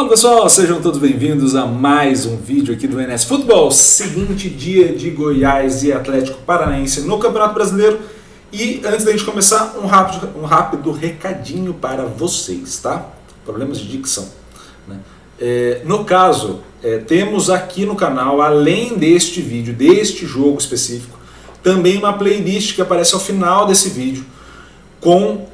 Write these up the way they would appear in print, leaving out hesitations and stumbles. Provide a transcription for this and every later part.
Fala pessoal, sejam todos bem-vindos a mais um vídeo aqui do NS Futebol. Seguinte dia de Goiás e Atlético Paranaense no Campeonato Brasileiro. E antes da gente começar, um rápido recadinho para vocês, tá? Problemas de dicção, né? No caso, temos aqui no canal, além deste vídeo, deste jogo específico, também uma playlist que aparece ao final desse vídeo com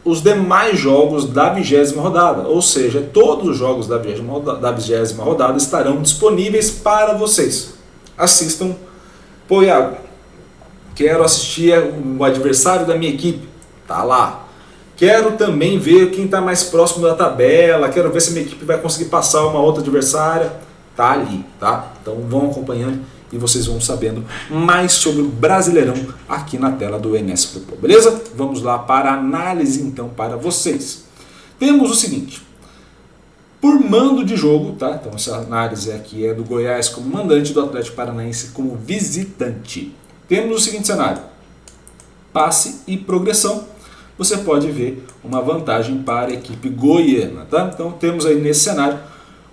os demais jogos da 20ª rodada, ou seja, todos os jogos da 20ª rodada estarão disponíveis para vocês. Assistam. Pô, Iago, quero assistir o adversário da minha equipe, tá lá. Quero também ver quem está mais próximo da tabela, quero ver se a minha equipe vai conseguir passar uma outra adversária, tá ali, tá? Então vão acompanhando e vocês vão sabendo mais sobre o Brasileirão aqui na tela do NS Futebol, beleza? Vamos lá para a análise então para vocês. Temos o seguinte, por mando de jogo, tá? Então essa análise aqui é do Goiás como mandante, do Atlético Paranaense como visitante. Temos o seguinte cenário, passe e progressão, você pode ver uma vantagem para a equipe goiana, tá? Então temos aí nesse cenário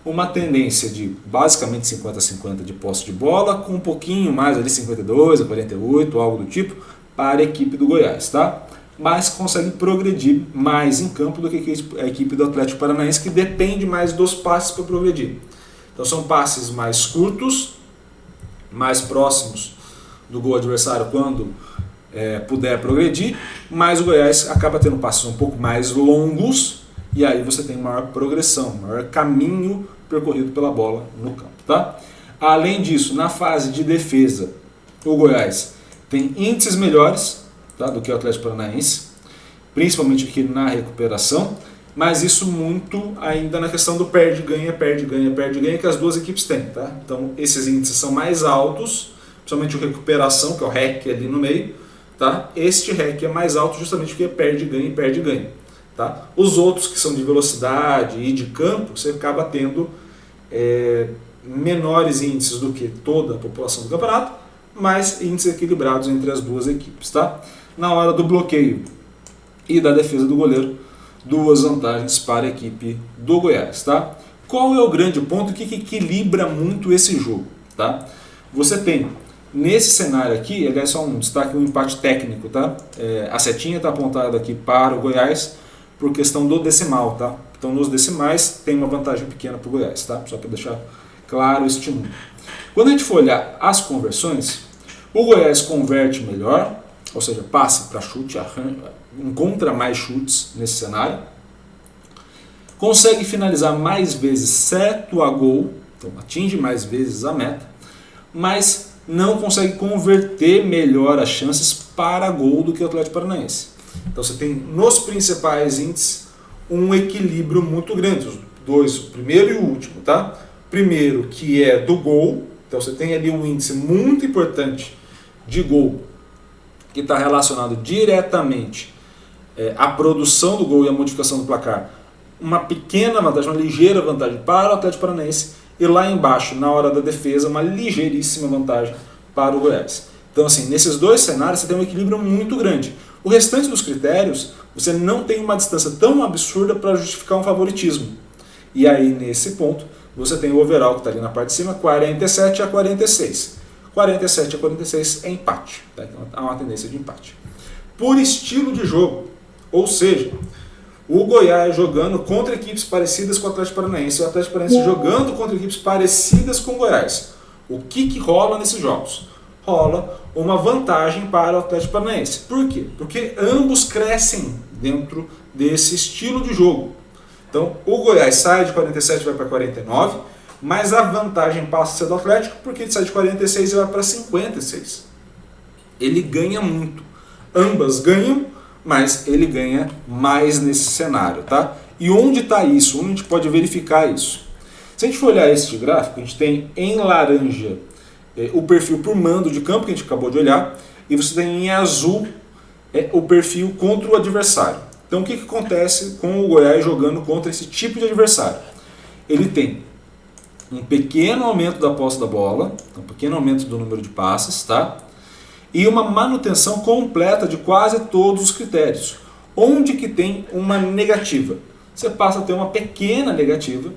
uma tendência de basicamente 50-50 de posse de bola, com um pouquinho mais ali 52-48, algo do tipo, para a equipe do Goiás, tá? Mas consegue progredir mais em campo do que a equipe do Atlético Paranaense, que depende mais dos passes para progredir. Então são passes mais curtos, mais próximos do gol adversário quando puder progredir, mas o Goiás acaba tendo passes um pouco mais longos, e aí você tem maior progressão, maior caminho percorrido pela bola no campo, tá? Além disso, na fase de defesa, o Goiás tem índices melhores, tá, do que o Atlético Paranaense, principalmente aqui na recuperação, mas isso muito ainda na questão do perde-ganha, que as duas equipes têm, tá? Então esses índices são mais altos, principalmente o recuperação, que é o REC ali no meio, tá? Este REC é mais alto justamente porque perde-ganha. Tá? Os outros que são de velocidade e de campo, você acaba tendo menores índices do que toda a população do campeonato, mas índices equilibrados entre as duas equipes. Tá? Na hora do bloqueio e da defesa do goleiro, duas vantagens para a equipe do Goiás. Tá? Qual é o grande ponto que equilibra muito esse jogo? Tá? Você tem nesse cenário aqui, aliás, só um destaque, um empate técnico. Tá? A setinha está apontada aqui para o Goiás, por questão do decimal, tá? Então nos decimais tem uma vantagem pequena para o Goiás, tá? Só para deixar claro este número. Quando a gente for olhar as conversões, o Goiás converte melhor, ou seja, passe para chute, encontra mais chutes nesse cenário, consegue finalizar mais vezes certo a gol, então atinge mais vezes a meta, mas não consegue converter melhor as chances para gol do que o Atlético Paranaense. Então você tem nos principais índices um equilíbrio muito grande, os dois, o primeiro e o último, tá? Primeiro que é do gol, então você tem ali um índice muito importante de gol que está relacionado diretamente à produção do gol e à modificação do placar. Uma pequena vantagem, uma ligeira vantagem para o Atlético Paranaense, e lá embaixo, na hora da defesa, uma ligeiríssima vantagem para o Goiás. Então assim, nesses dois cenários você tem um equilíbrio muito grande. O restante dos critérios, você não tem uma distância tão absurda para justificar um favoritismo. E aí, nesse ponto, você tem o overall que está ali na parte de cima, 47-46. 47-46 é empate. Tá? Então, há uma tendência de empate. Por estilo de jogo, ou seja, o Goiás jogando contra equipes parecidas com o Atlético Paranaense, e o Atlético Paranaense jogando contra equipes parecidas com o Goiás. O que rola nesses jogos? Rola uma vantagem para o Atlético Paranaense. Por quê? Porque ambos crescem dentro desse estilo de jogo. Então, o Goiás sai de 47 e vai para 49, mas a vantagem passa a ser do Atlético porque ele sai de 46 e vai para 56. Ele ganha muito. Ambas ganham, mas ele ganha mais nesse cenário, tá? E onde está isso? Onde a gente pode verificar isso? Se a gente for olhar este gráfico, a gente tem em laranja o perfil por mando de campo, que a gente acabou de olhar, e você tem em azul o perfil contra o adversário. Então o que acontece com o Goiás jogando contra esse tipo de adversário? Ele tem um pequeno aumento da posse da bola, um pequeno aumento do número de passes, tá? E uma manutenção completa de quase todos os critérios. Onde que tem uma negativa? Você passa a ter uma pequena negativa,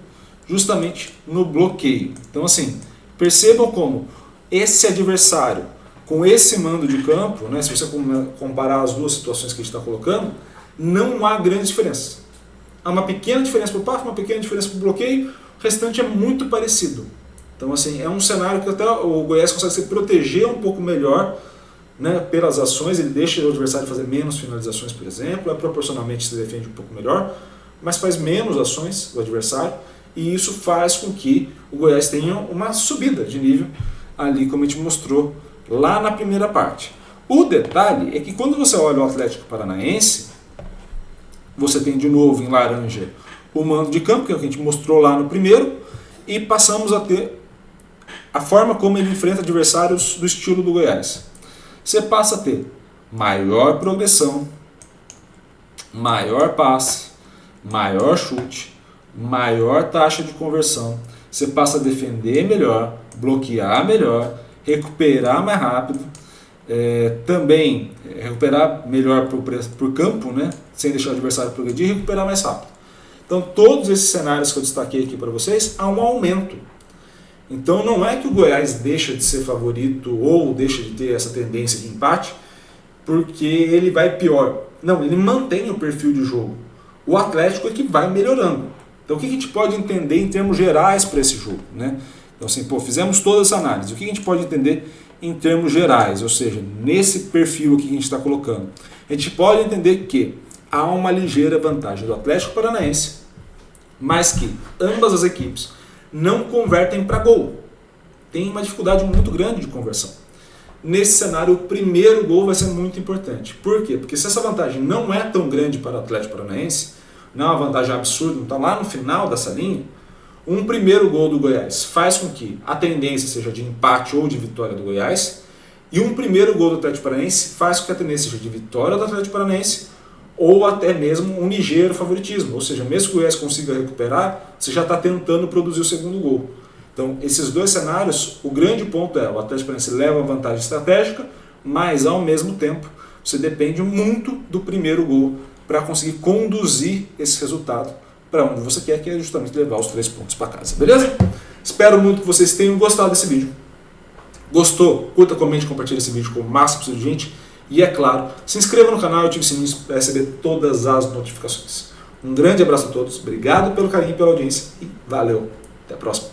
justamente no bloqueio. Então assim, percebam como esse adversário com esse mando de campo, né, se você comparar as duas situações que a gente está colocando, não há grande diferença. Há uma pequena diferença para o passo, uma pequena diferença para o bloqueio, o restante é muito parecido. Então assim, é um cenário que até o Goiás consegue se proteger um pouco melhor, né, pelas ações, ele deixa o adversário fazer menos finalizações, por exemplo, proporcionalmente se defende um pouco melhor, mas faz menos ações do adversário, e isso faz com que o Goiás tenha uma subida de nível ali, como a gente mostrou lá na primeira parte. O detalhe é que quando você olha o Atlético Paranaense, você tem de novo em laranja o mando de campo, que é o que a gente mostrou lá no primeiro, e passamos a ter a forma como ele enfrenta adversários do estilo do Goiás. Você passa a ter maior progressão, maior passe, maior chute, maior taxa de conversão. Você passa a defender melhor, bloquear melhor, recuperar mais rápido, também recuperar melhor por campo, né, sem deixar o adversário progredir, e recuperar mais rápido. Então todos esses cenários que eu destaquei aqui para vocês, há um aumento. Então não é que o Goiás deixa de ser favorito ou deixa de ter essa tendência de empate porque ele vai pior. Não, ele mantém o perfil de jogo. O Atlético é que vai melhorando. Então o que a gente pode entender em termos gerais para esse jogo, né? Então assim, fizemos toda essa análise. O que a gente pode entender em termos gerais, ou seja, nesse perfil aqui que a gente está colocando? A gente pode entender que há uma ligeira vantagem do Atlético Paranaense, mas que ambas as equipes não convertem para gol. Tem uma dificuldade muito grande de conversão. Nesse cenário, o primeiro gol vai ser muito importante. Por quê? Porque se essa vantagem não é tão grande para o Atlético Paranaense, não é uma vantagem absurda, não está lá no final dessa linha, um primeiro gol do Goiás faz com que a tendência seja de empate ou de vitória do Goiás, e um primeiro gol do Atlético Paranaense faz com que a tendência seja de vitória do Atlético Paranaense ou até mesmo um ligeiro favoritismo. Ou seja, mesmo que o Goiás consiga recuperar, você já está tentando produzir o segundo gol. Então, esses dois cenários, o grande ponto é o Atlético Paranaense leva vantagem estratégica, mas ao mesmo tempo você depende muito do primeiro gol para conseguir conduzir esse resultado para onde você quer, que é justamente levar os 3 pontos para casa. Beleza? Espero muito que vocês tenham gostado desse vídeo. Gostou? Curta, comente, compartilhe esse vídeo com o máximo possível de gente. E é claro, se inscreva no canal e ative o sininho para receber todas as notificações. Um grande abraço a todos, obrigado pelo carinho e pela audiência e valeu, até a próxima.